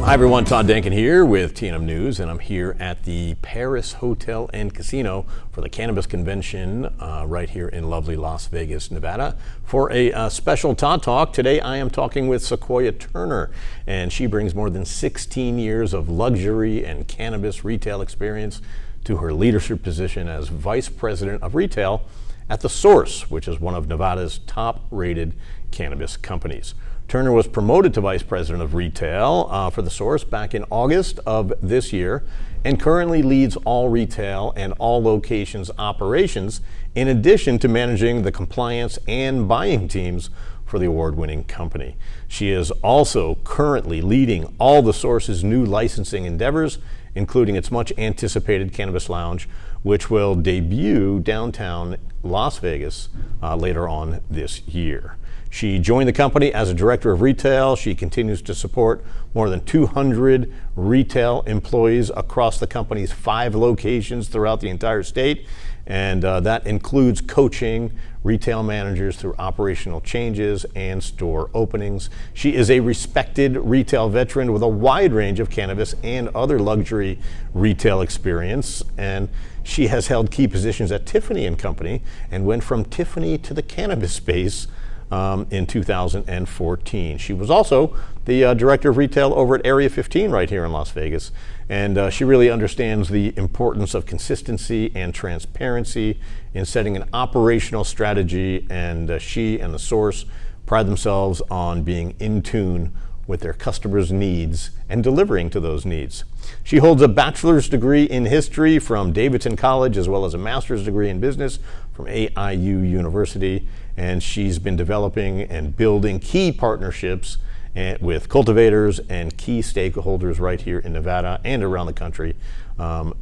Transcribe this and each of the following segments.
Hi everyone, Todd Denkin here with TNMNews, and I'm here at the Paris Hotel and Casino for the Cannabis Convention right here in lovely Las Vegas, Nevada, for a special Todd Talk. Today I am talking with Sequoah Turner, and she brings more than 16 years of luxury and cannabis retail experience to her leadership position as Vice President of Retail at The Source, which is one of Nevada's top-rated cannabis companies. Turner was promoted to Vice President of Retail for The Source back in August of this year, and currently leads all retail and all locations operations, in addition to managing the compliance and buying teams for the award-winning company. She is also currently leading all The Source's new licensing endeavors, including its much anticipated Cannabis Lounge, which will debut downtown Las Vegas later on this year. She joined the company as a director of retail. She continues to support more than 200 retail employees across the company's 5 locations throughout the entire state. And that includes coaching retail managers through operational changes and store openings. She is a respected retail veteran with a wide range of cannabis and other luxury retail experience. And she has held key positions at Tiffany & Company and went from Tiffany to the cannabis space in 2014. She was also the director of retail over at Area 15 right here in Las Vegas. And she really understands the importance of consistency and transparency in setting an operational strategy. And she and The Source pride themselves on being in tune with their customers' needs and delivering to those needs. She holds a bachelor's degree in history from Davidson College, as well as a master's degree in business from AIU University. And she's been developing and building key partnerships with cultivators and key stakeholders right here in Nevada and around the country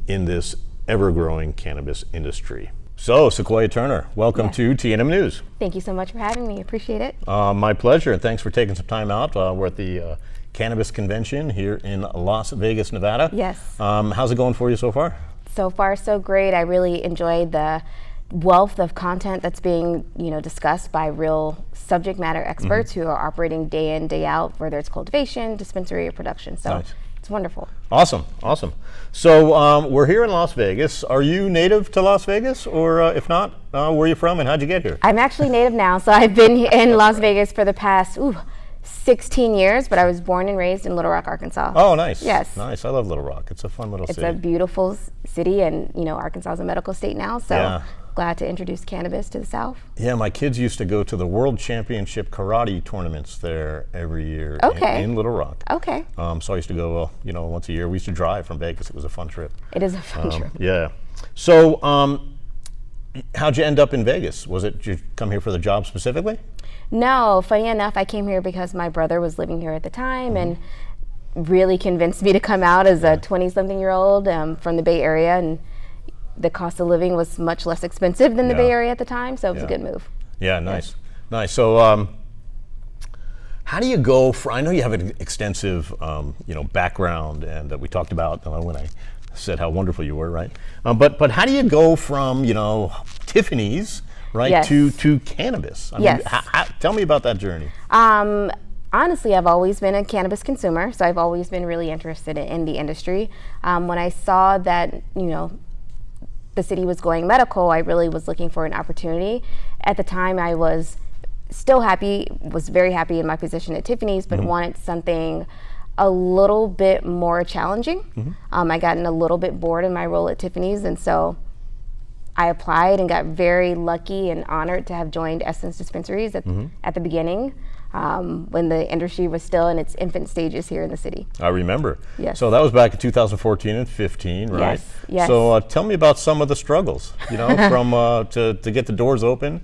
in this ever-growing cannabis industry. So, Sequoah Turner, welcome to TNMNews. Thank you so much for having me. Appreciate it. My pleasure, and thanks for taking some time out. We're at the Cannabis Convention here in Las Vegas, Nevada. Yes. How's it going for you so far? So far, so great. I really enjoyed the wealth of content that's being, discussed by real subject matter experts who are operating day in, day out, whether it's cultivation, dispensary, or production. So nice. It's wonderful. Awesome. So we're here in Las Vegas. Are you native to Las Vegas, or if not, where are you from and how'd you get here? I'm actually native now, so I've been in Las Vegas for the past 16 years, but I was born and raised in Little Rock, Arkansas. Oh, nice. Yes. Nice. I love Little Rock. It's a fun little city. It's a beautiful city, and Arkansas is a medical state now, so glad to introduce cannabis to the South. Yeah, my kids used to go to the World Championship karate tournaments there every year in Little Rock. Okay. So I used to go, once a year. We used to drive from Vegas. It was a fun trip. It is a fun trip. Yeah. So how'd you end up in Vegas? Did you come here for the job specifically? No, funny enough, I came here because my brother was living here at the time and really convinced me to come out as a 20-something-year-old from the Bay Area, and the cost of living was much less expensive than the Bay Area at the time, so it was a good move. Yeah, nice. So how do you go from, I know you have an extensive background, and we talked about when I said how wonderful you were, right? But how do you go from, Tiffany's, right, to cannabis? I mean, tell me about that journey. Honestly, I've always been a cannabis consumer, so I've always been really interested in the industry. When I saw that, the city was going medical, I really was looking for an opportunity. At the time, I was still happy, was very happy in my position at Tiffany's, but wanted something a little bit more challenging. I gotten a little bit bored in my role at Tiffany's, and so I applied and got very lucky and honored to have joined Essence Dispensaries at the beginning, when the industry was still in its infant stages here in the city. I remember. Yes. So that was back in 2014 and 15, right? Yes. So tell me about some of the struggles, from to get the doors open,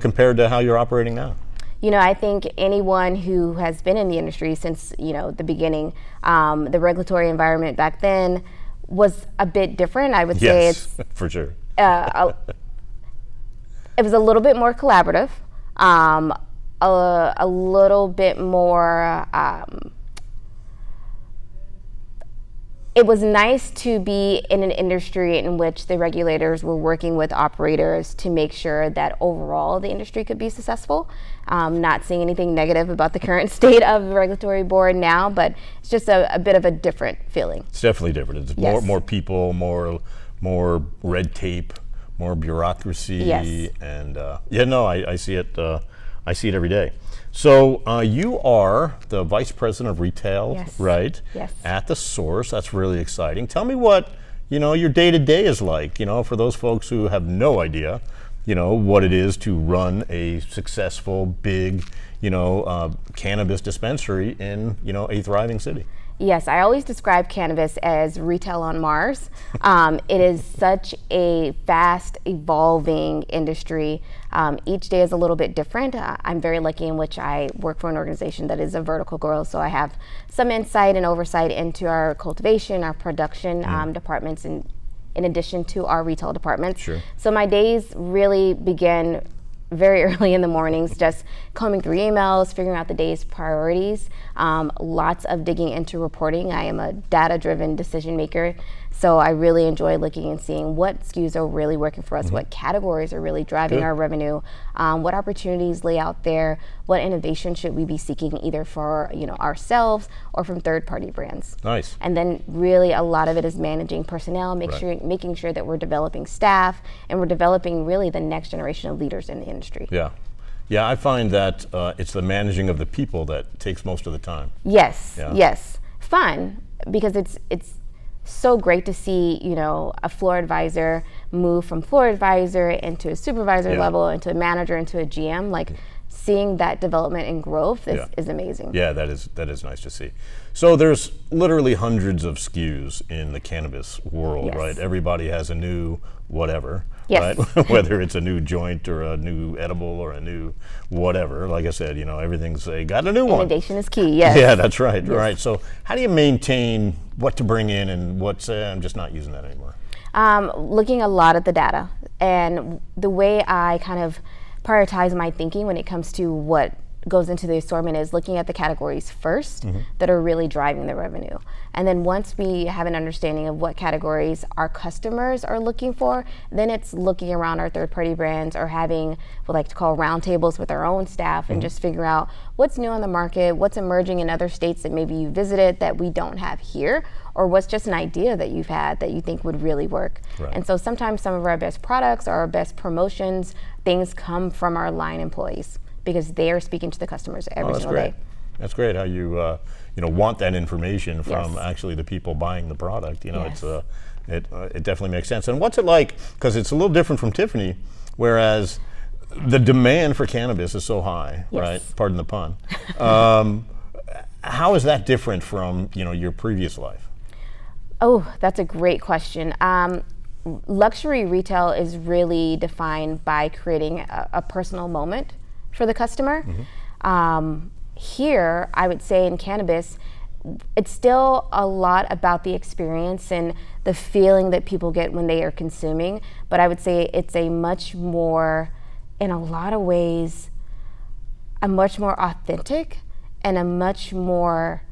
compared to how you're operating now. I think anyone who has been in the industry since, the beginning, the regulatory environment back then was a bit different. I would say it's for sure. It was a little bit more collaborative, a little bit more it was nice to be in an industry in which the regulators were working with operators to make sure that overall the industry could be successful. Not seeing anything negative about the current state of the regulatory board now, but it's just a bit of a different feeling. It's definitely different. It's more people, more red tape, more bureaucracy. Yes. And I see it. I see it every day. So you are the vice president of retail, Yes. right? Yes. At the Source. That's really exciting. Tell me what your day-to-day is like. For those folks who have no idea, what it is to run a successful, big, cannabis dispensary in a thriving city. Yes, I always describe cannabis as retail on Mars. It is such a fast evolving industry. Each day is a little bit different. I'm very lucky in which I work for an organization that is a vertical growth, so I have some insight and oversight into our cultivation, our production departments, in addition to our retail departments. Sure. So my days really begin very early in the mornings, just combing through emails, figuring out the day's priorities, lots of digging into reporting. I am a data-driven decision maker, so I really enjoy looking and seeing what SKUs are really working for us, what categories are really driving our revenue, what opportunities lay out there, what innovation should we be seeking either for ourselves or from third-party brands. Nice. And then really a lot of it is managing personnel, making sure that we're developing staff and we're developing really the next generation of leaders in the industry. Yeah, I find that it's the managing of the people that takes most of the time. Yes, Yeah. yes. Fun, because it's so great to see, a floor advisor move from floor advisor into a supervisor level, into a manager, into a GM. Like seeing that development and growth is amazing. Yeah, that is nice to see. So there's literally hundreds of SKUs in the cannabis world, right? Everybody has a new whatever, right? Whether it's a new joint or a new edible or a new whatever. Like I said, everything's got a new one. Innovation is key, yes. Yeah, that's right, right. So how do you maintain what to bring in and what's, I'm just not using that anymore? Looking a lot at the data, and the way I kind of prioritize my thinking when it comes to what goes into the assortment is looking at the categories first that are really driving the revenue. And then once we have an understanding of what categories our customers are looking for, then it's looking around our third-party brands or having what we like to call roundtables with our own staff and just figure out what's new on the market, what's emerging in other states that maybe you visited that we don't have here, or what's just an idea that you've had that you think would really work. Right. And so sometimes some of our best products, our best promotions, things come from our line employees, because they are speaking to the customers every single day. That's great how you want that information from actually the people buying the product. It definitely makes sense. And what's it like? Because it's a little different from Tiffany, whereas the demand for cannabis is so high, right? Pardon the pun. How is that different from your previous life? Oh, that's a great question. Luxury retail is really defined by creating a personal moment for the customer. Here, I would say in cannabis, it's still a lot about the experience and the feeling that people get when they are consuming, but I would say it's a much more, in a lot of ways, a much more authentic and a much more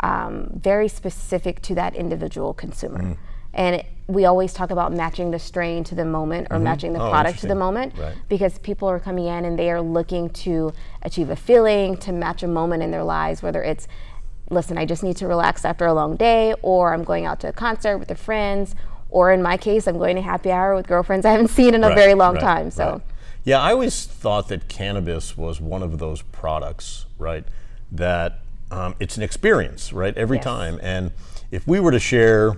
very specific to that individual consumer. And we always talk about matching the strain to the moment or matching the product to the moment, because people are coming in and they are looking to achieve a feeling, to match a moment in their lives, whether it's, listen, I just need to relax after a long day, or I'm going out to a concert with their friends, or in my case, I'm going to happy hour with girlfriends I haven't seen in a very long time. So, yeah, I always thought that cannabis was one of those products, right, that it's an experience, right, every time. And if we were to share,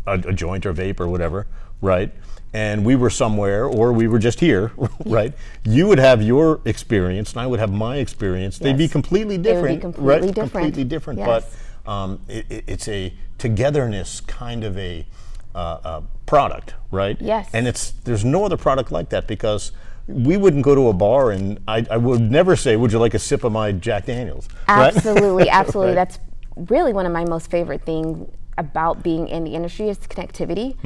a joint or vape or whatever, right, and we were somewhere or we were just here, right, you would have your experience and I would have my experience. They'd be completely different, completely different. But it's a togetherness kind of a product, right? Yes. And there's no other product like that, because we wouldn't go to a bar and I would never say, would you like a sip of my Jack Daniels? Absolutely, absolutely. Right? That's really one of my most favorite things about being in the industry is connectivity.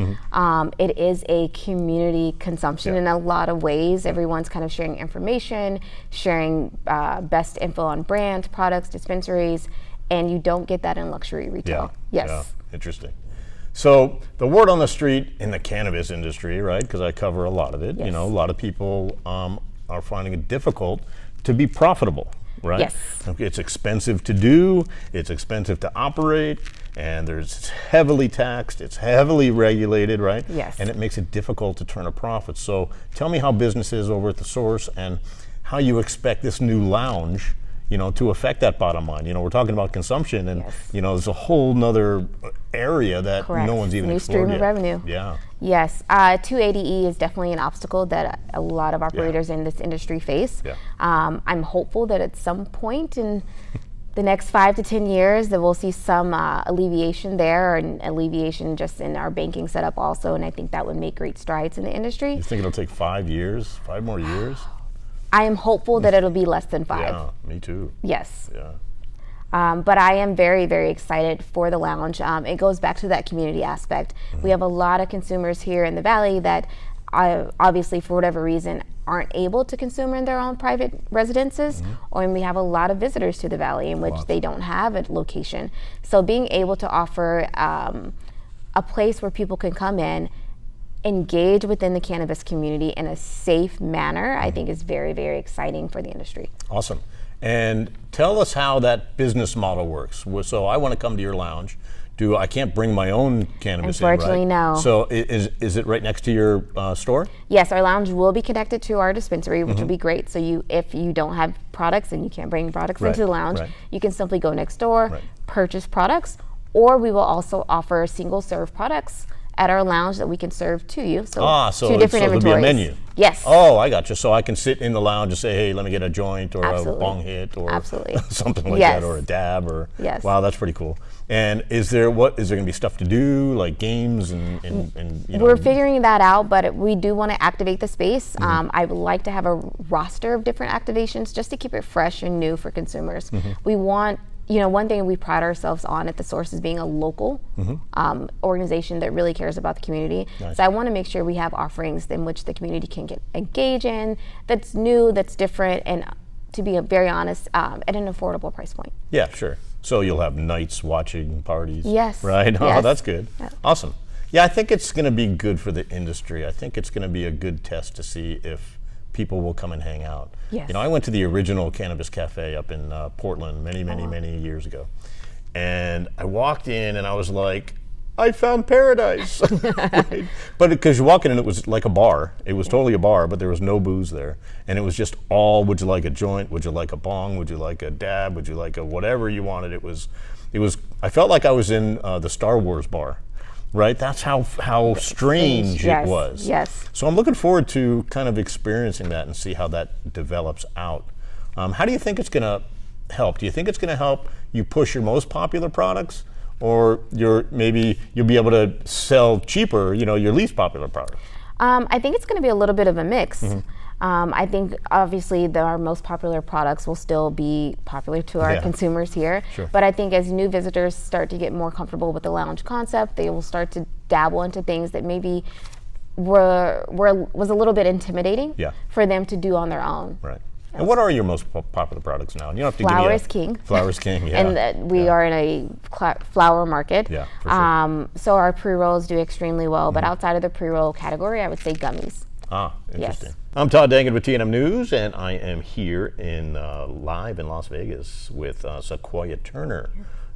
It is a community consumption in a lot of ways. Everyone's kind of sharing information, sharing best info on brands, products, dispensaries, and you don't get that in luxury retail. Yes. Yeah. Interesting. So the word on the street in the cannabis industry, right? Because I cover a lot of it. Yes. You know, a lot of people are finding it difficult to be profitable, right? Yes. It's expensive to do. It's expensive to operate, and it's heavily taxed. It's heavily regulated, right? Yes. And it makes it difficult to turn a profit. So tell me how business is over at the Source, and how you expect this new lounge, you know, to affect that bottom line. You know, we're talking about consumption, and you know, there's a whole nother area that Correct. no one's even New explored stream yet. of revenue. Yeah. Yes, 280E is definitely an obstacle that a lot of operators in this industry face. Yeah. I'm hopeful that at some point in the next 5 to 10 years that we'll see some alleviation there, and alleviation just in our banking setup also, and I think that would make great strides in the industry. You think it'll take 5 years, 5 more years? I am hopeful that it'll be less than 5. Yeah, me too. Yes. Yeah. But I am very, very excited for the lounge. It goes back to that community aspect. We have a lot of consumers here in the Valley that obviously, for whatever reason, aren't able to consume in their own private residences, or we have a lot of visitors to the Valley in which they don't have a location. So being able to offer a place where people can come in, engage within the cannabis community in a safe manner, I think is very, very exciting for the industry. Awesome. And tell us how that business model works. So I want to come to your lounge. I can't bring my own cannabis in, right? Unfortunately, no. So is it right next to your store? Yes, our lounge will be connected to our dispensary, which will be great. So if you don't have products and you can't bring products into the lounge, you can simply go next door, purchase products, or we will also offer single serve products at our lounge that we can serve to you. So, two different inventories. It'll be a menu. Yes. Oh, I got you. So I can sit in the lounge and say, hey, let me get a joint or a bong hit or something like that, or a dab, or wow, that's pretty cool. And is there going to be stuff to do, like games and you know? We're figuring that out, but we do want to activate the space. I would like to have a roster of different activations just to keep it fresh and new for consumers. We want, you know, one thing we pride ourselves on at the Source is being a local organization that really cares about the community. So I want to make sure we have offerings in which the community can engage in, that's new, that's different, and to be very honest, at an affordable price point. Yeah, sure. So you'll have nights watching parties. Yes. Right? Yes. Oh, that's good. Yeah. Awesome. Yeah, I think it's going to be good for the industry. I think it's going to be a good test to see if people will come and hang out. Yes. You know, I went to the original Cannabis Cafe up in Portland many years ago. And I walked in and I was like, I found paradise. Right? But because you walk in and it was like a bar. It was totally a bar, but there was no booze there. And it was just all, would you like a joint? Would you like a bong? Would you like a dab? Would you like a whatever you wanted? It was, I felt like I was in the Star Wars bar. Right? That's how strange it was. Yes. So I'm looking forward to kind of experiencing that and see how that develops out. How do you think it's going to help? Do you think it's going to help you push your most popular products, or maybe you'll be able to sell cheaper, you know, your least popular products? I think it's going to be a little bit of a mix. I think obviously our most popular products will still be popular to our consumers here. Sure. But I think as new visitors start to get more comfortable with the lounge concept, they will start to dabble into things that maybe was a little bit intimidating for them to do on their own. Right. And what are your most popular products now? And you don't have to Flower give me is king. Flower is king, yeah. And we are in a flower market. Yeah, for sure. So our pre-rolls do extremely well, but outside of the pre-roll category, I would say gummies. Ah, interesting. Yes. I'm Todd Denkin with TNMNews, and I am here live in Las Vegas with Sequoah Turner,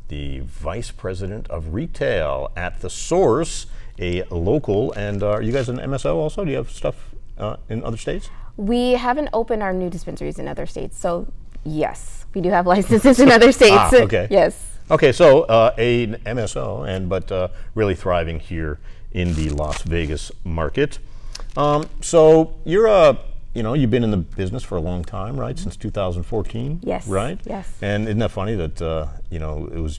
the Vice President of Retail at the Source, a local. And are you guys an MSO also? Do you have stuff in other states? We haven't opened our new dispensaries in other states, so yes, we do have licenses in other states. Okay. Yes. Okay, so an MSO, but really thriving here in the Las Vegas market. So you've been in the business for a long time, right? Since 2014. Yes. Right. Yes. And isn't that funny that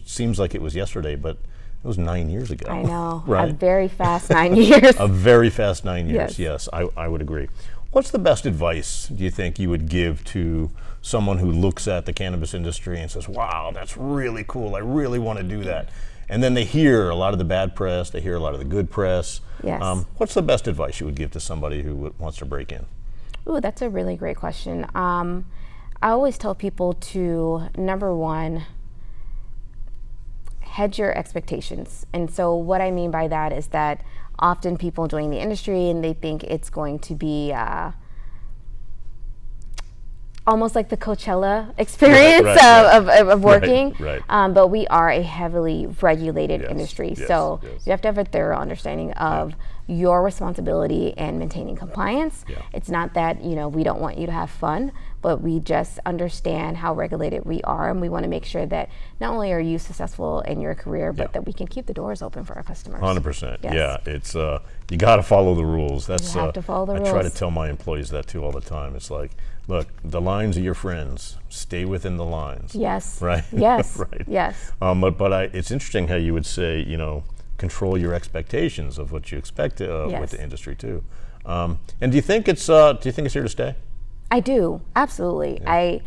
seems like it was yesterday, but it was 9 years ago. I know. Right. A very fast 9 years. A very fast 9 years. Yes. Yes, I would agree. What's the best advice, do you think, you would give to someone who looks at the cannabis industry and says, wow, that's really cool, I really want to do that? And then they hear a lot of the bad press, they hear a lot of the good press. Yes. What's the best advice you would give to somebody who wants to break in? Ooh, that's a really great question. I always tell people to, number one, hedge your expectations. And so what I mean by that is that often people join the industry and they think it's going to be almost like the Coachella experience of working. But we are a heavily regulated industry. So you have to have a thorough understanding of your responsibility in maintaining compliance. It's not that, we don't want you to have fun, but we just understand how regulated we are, and we want to make sure that not only are you successful in your career, but that we can keep the doors open for our customers. 100%. Yeah, it's you got to follow the rules. That's you have to follow the rules. I try to tell my employees that too all the time. It's like, look, the lines are your friends. Stay within the lines. Yes. Right. Yes. Right. Yes. But it's interesting how you would say, control your expectations of what you expect with the industry too. And do you think it's here to stay? I do, absolutely. Yeah. I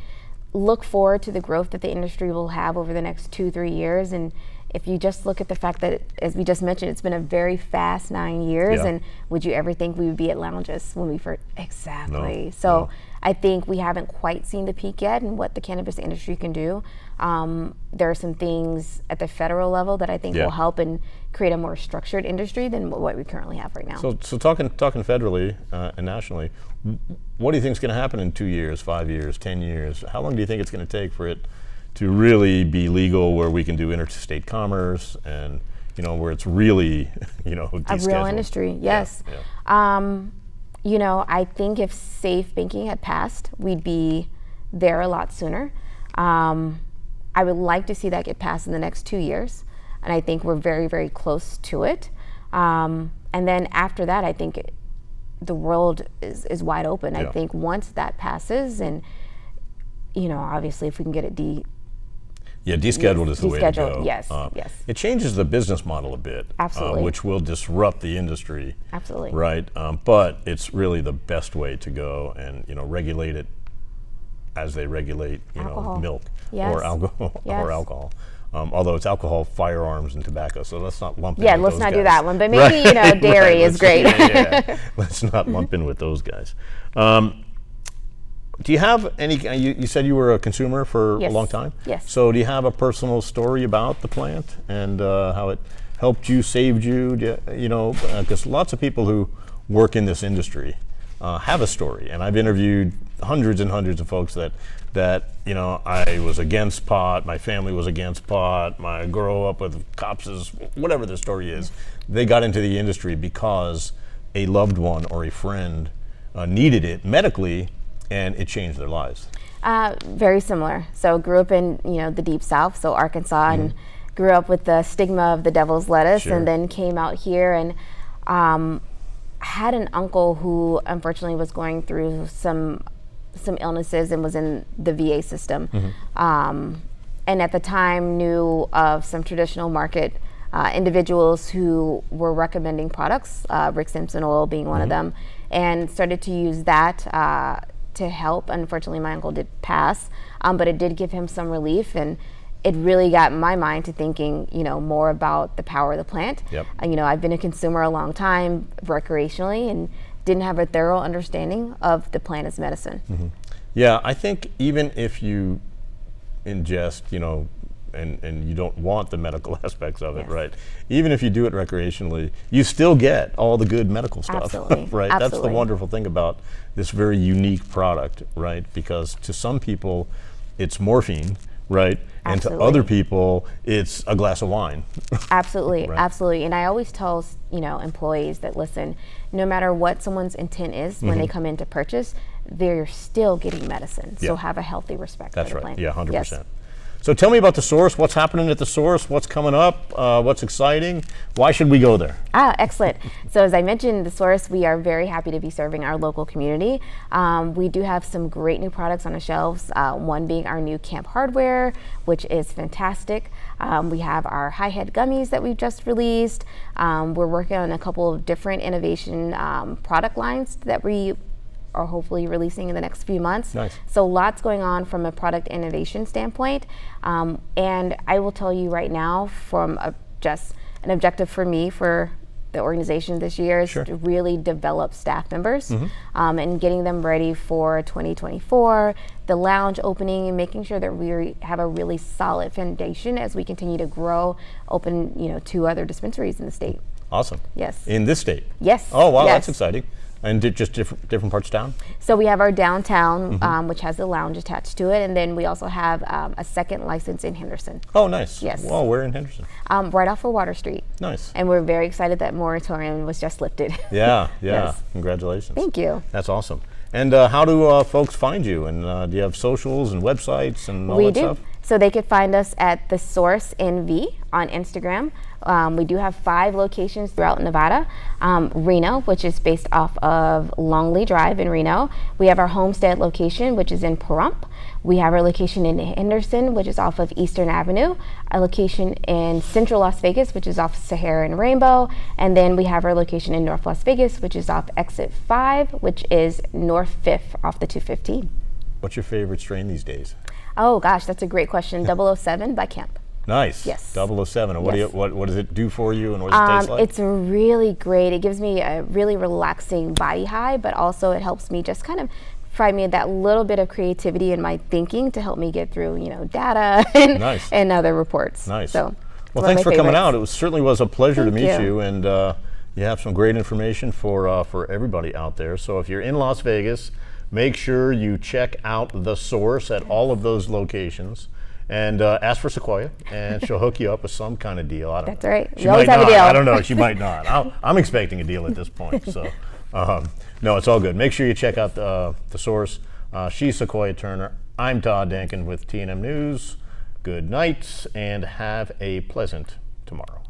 look forward to the growth that the industry will have over the next 2-3 years. And if you just look at the fact that, as we just mentioned, it's been a very fast 9 years, and would you ever think we would be at lounges when we first, exactly. No, so no. I think we haven't quite seen the peak yet and what the cannabis industry can do. There are some things at the federal level that I think will help and create a more structured industry than what we currently have right now. So talking federally and nationally, what do you think is going to happen in 2 years, 5 years, 10 years? How long do you think it's going to take for it to really be legal, where we can do interstate commerce and where it's really a real industry? Yes. I think if safe banking had passed, we'd be there a lot sooner. I would like to see that get passed in the next 2 years, and I think we're very, very close to it. And then after that, I think the world is wide open. I think once that passes, and obviously if we can get it descheduled is the way to go. Yes, yes. It changes the business model a bit, absolutely, which will disrupt the industry. Absolutely. Right, but it's really the best way to go, and regulate it as they regulate, milk or alcohol. Although it's alcohol, firearms, and tobacco, so let's not lump in. Yeah, let's not do that one. But maybe dairy is great. Let's not lump in with those guys. Do you have any? You said you were a consumer for a long time. Yes. So do you have a personal story about the plant and how it helped you, saved you? Because lots of people who work in this industry have a story, and I've interviewed hundreds and hundreds of folks that I was against pot, my family was against pot, I grew up with cops, whatever the story is. They got into the industry because a loved one or a friend needed it medically, and it changed their lives. Very similar. So grew up in the deep South, so Arkansas, and grew up with the stigma of the devil's lettuce, and then came out here and had an uncle who unfortunately was going through some illnesses and was in the VA system. And at the time knew of some traditional market individuals who were recommending products, Rick Simpson oil being one of them, and started to use that to help. Unfortunately, my uncle did pass, but it did give him some relief, and it really got my mind to thinking, more about the power of the plant. Yep. I've been a consumer a long time, recreationally, and didn't have a thorough understanding of the plant as medicine. Yeah, I think even if you ingest, and you don't want the medical aspects of it, right? Even if you do it recreationally, you still get all the good medical stuff, Absolutely. right? Absolutely. That's the wonderful thing about this very unique product, right? Because to some people, it's morphine, right? And to other people, it's a glass of wine. Absolutely, Right. absolutely. And I always tell employees that, listen, no matter what someone's intent is when they come in to purchase, they're still getting medicine. So have a healthy respect for the plant. Yeah, 100%. Yes. So tell me about the source. What's happening at the source? What's coming up? What's exciting? Why should we go there? Excellent. So as I mentioned, the source, we are very happy to be serving our local community. We do have some great new products on the shelves, one being our new camp hardware, which is fantastic. We have our hi-hat gummies that we've just released. We're working on a couple of different innovation product lines that we are hopefully releasing in the next few months. Nice. So lots going on from a product innovation standpoint. And I will tell you right now, from just an objective for me for the organization this year is Sure. to really develop staff members and getting them ready for 2024, the lounge opening, and making sure that we have a really solid foundation as we continue to grow, open 2 other dispensaries in the state. Awesome. Yes. In this state? Yes. Oh, wow, yes. that's exciting. And just different parts of town? So we have our downtown, which has a lounge attached to it, and then we also have a second license in Henderson. Oh, nice. Yes. Well, where in Henderson? Right off of Water Street. Nice. And we're very excited that moratorium was just lifted. Yeah. Yes. Congratulations. Thank you. That's awesome. And how do folks find you? And do you have socials and websites and all that stuff? So they could find us at The Source NV on Instagram. We do have 5 locations throughout Nevada. Reno, which is based off of Longley Drive in Reno. We have our Homestead location, which is in Pahrump. We have our location in Henderson, which is off of Eastern Avenue. A location in Central Las Vegas, which is off Sahara and Rainbow. And then we have our location in North Las Vegas, which is off Exit 5, which is North 5th off the 215. What's your favorite strain these days? Oh gosh, that's a great question. 007 by Kemp. Nice. Yes. 007. And Yes. what does it do for you, and what does it taste like? It's really great. It gives me a really relaxing body high, but also it helps me just kind of provide me that little bit of creativity in my thinking to help me get through, data and, Nice. and other reports. Nice. So, Well, thanks for coming out. It certainly was a pleasure to Thank meet you. you, and you have some great information for everybody out there. So if you're in Las Vegas, make sure you check out The Source at all of those locations. And ask for Sequoia, and she'll hook you up with some kind of deal. I don't That's know. right. She We always might have a not. deal. I don't know. She might not. I'm expecting a deal at this point. So, no, it's all good. Make sure you check out the Source. She's Sequoah Turner. I'm Todd Denkin with TNM News. Good night, and have a pleasant tomorrow.